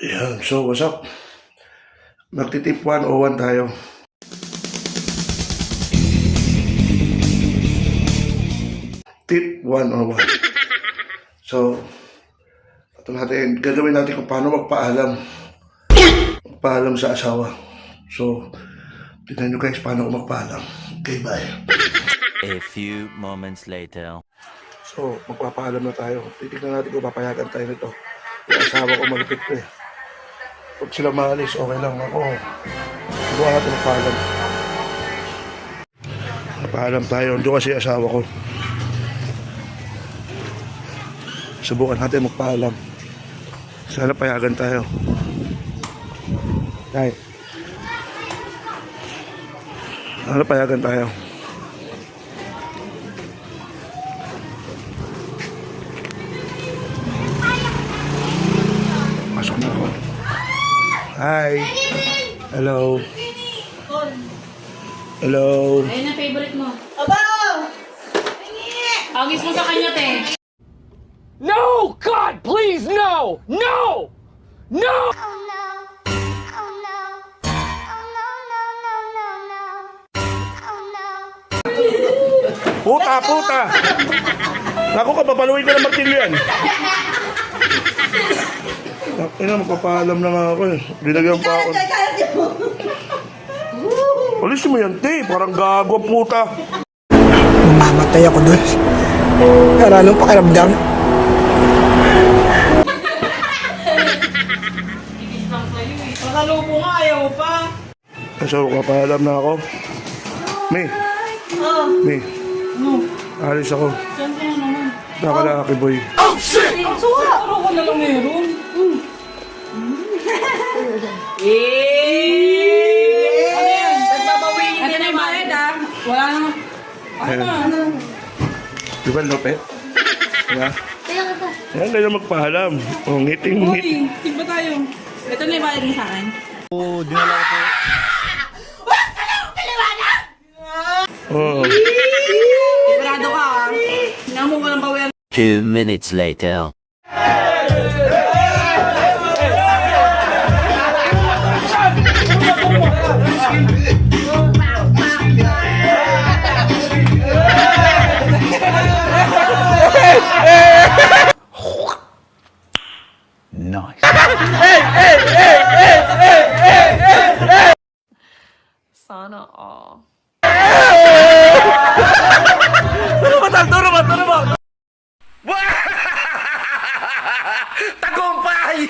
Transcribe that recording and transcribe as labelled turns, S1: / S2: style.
S1: Ayan, so what's up? Magtitip 101 tayo. Tip 101. So, ito natin, gagawin natin kung paano magpaalam. Magpaalam sa asawa. So, tignan nyo guys paano ko magpaalam. Okay, bye.
S2: A few moments later.
S1: So, magpapaalam na tayo. Titignan natin kung papayagan tayo nito. Yung asawa ko malupit ko eh. Pag sila maalis, okay lang ako. Subukan natin magpaalam. Magpaalam tayo. Doon kasi asawa ko. Subukan natin magpaalam. Sana payagan tayo. Tay. Sana payagan tayo. Pasok na ako. Hi. Hello. Hello.
S3: Ayun ang favorite mo.
S4: Abaw!
S3: Agis mo sa kanya, te.
S5: No! God, please, no! No! No!
S6: Oh no, oh no, oh no, no, no, no, no, oh no.
S1: Puta, puta! Naku ka, papaluin ko na martilyo yan. Ina, magpapaalam na nga ako eh. Dinagyan pa ako.
S4: Kalat mo!
S1: Alisin mo yan, te. Parang gago, puta.
S7: Mamatay ako doon. Para anong pakiramdam?
S3: Ibis lang sa'yo eh.
S4: Pakalupo nga, ayaw pa.
S1: So, magpapaalam na ako. May,
S4: Oh,
S1: May.
S4: no.
S1: Alis ako.
S3: Saan kaya naman?
S1: Nakalaki, boy.
S3: Puro ko na lang meron. Ano yan? Nagbabawiin din ang bayad ah. Wala naman.
S1: Ayun. Di ba, Lopet? Diba? Yan, kayo magpaalam. O, ngiting-ngit.
S3: Uy, tigba tayo. Ito na yung bayad mo sa akin.
S1: Oh.
S3: Sigurado ka ah. Hinang mo walang bawian.
S2: 2 minutes later.
S3: Sana all.
S5: Tagumpay!